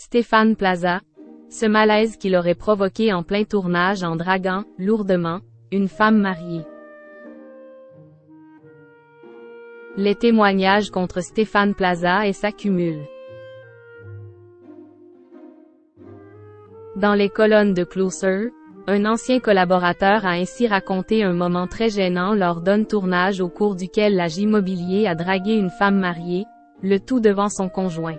Stéphane Plaza. Ce malaise qu'il aurait provoqué en plein tournage en draguant, lourdement, une femme mariée. Les témoignages contre Stéphane Plaza s'accumulent. Dans les colonnes de Closer, un ancien collaborateur a ainsi raconté un moment très gênant lors d'un tournage au cours duquel l'agent immobilier a dragué une femme mariée, le tout devant son conjoint.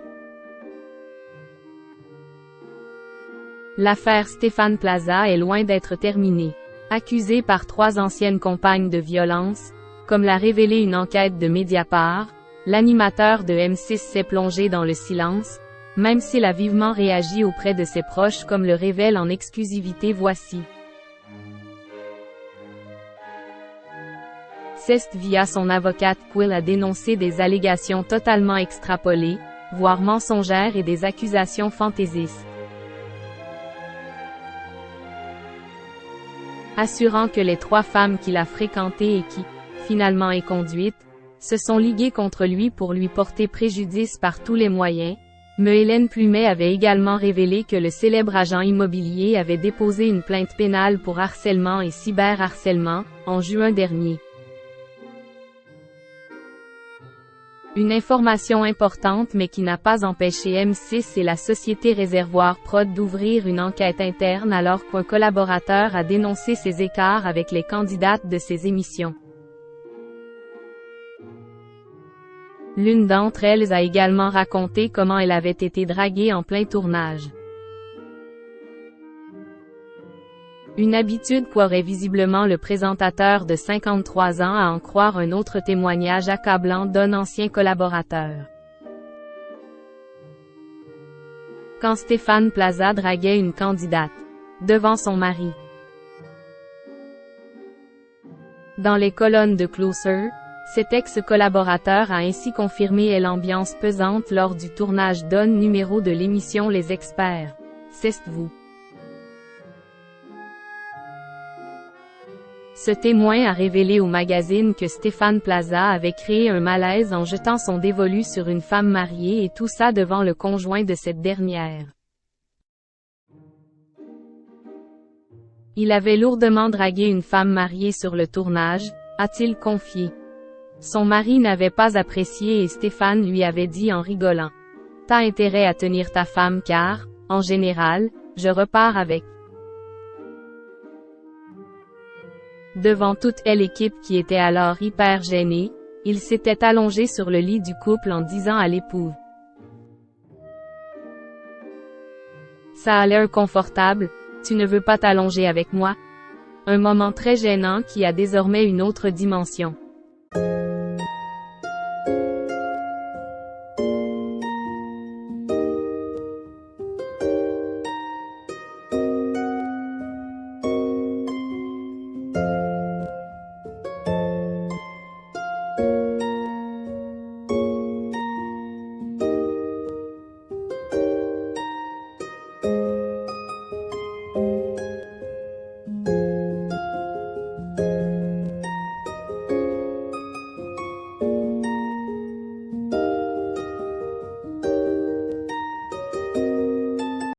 L'affaire Stéphane Plaza est loin d'être terminée. Accusé par 3 anciennes compagnes de violence, comme l'a révélé une enquête de Mediapart, l'animateur de M6 s'est plongé dans le silence, même s'il a vivement réagi auprès de ses proches comme le révèle en exclusivité Voici. Cest via son avocate Quill a dénoncé des allégations totalement extrapolées, voire mensongères et des accusations fantaisistes. Assurant que les 3 femmes qu'il a fréquentées et qui, finalement éconduites, se sont liguées contre lui pour lui porter préjudice par tous les moyens, Hélène Plumet avait également révélé que le célèbre agent immobilier avait déposé une plainte pénale pour harcèlement et cyberharcèlement, en juin dernier. Une information importante mais qui n'a pas empêché M6 et la société Réservoir Prod d'ouvrir une enquête interne alors qu'un collaborateur a dénoncé ces écarts avec les candidates de ces émissions. L'une d'entre elles a également raconté comment elle avait été draguée en plein tournage. Une habitude qu'aurait visiblement le présentateur de 53 ans à en croire un autre témoignage accablant d'un ancien collaborateur. Quand Stéphane Plaza draguait une candidate, devant son mari. Dans les colonnes de Closer, cet ex-collaborateur a ainsi confirmé l'ambiance pesante lors du tournage d'un numéro de l'émission Les Experts. C'est vous. Ce témoin a révélé au magazine que Stéphane Plaza avait créé un malaise en jetant son dévolu sur une femme mariée et tout ça devant le conjoint de cette dernière. Il avait lourdement dragué une femme mariée sur le tournage, a-t-il confié. Son mari n'avait pas apprécié et Stéphane lui avait dit en rigolant. « T'as intérêt à tenir ta femme car, en général, je repars avec. » Devant toute l'équipe qui était alors hyper gênée, il s'était allongé sur le lit du couple en disant à l'épouse. « Ça a l'air confortable, tu ne veux pas t'allonger avec moi ?» Un moment très gênant qui a désormais une autre dimension.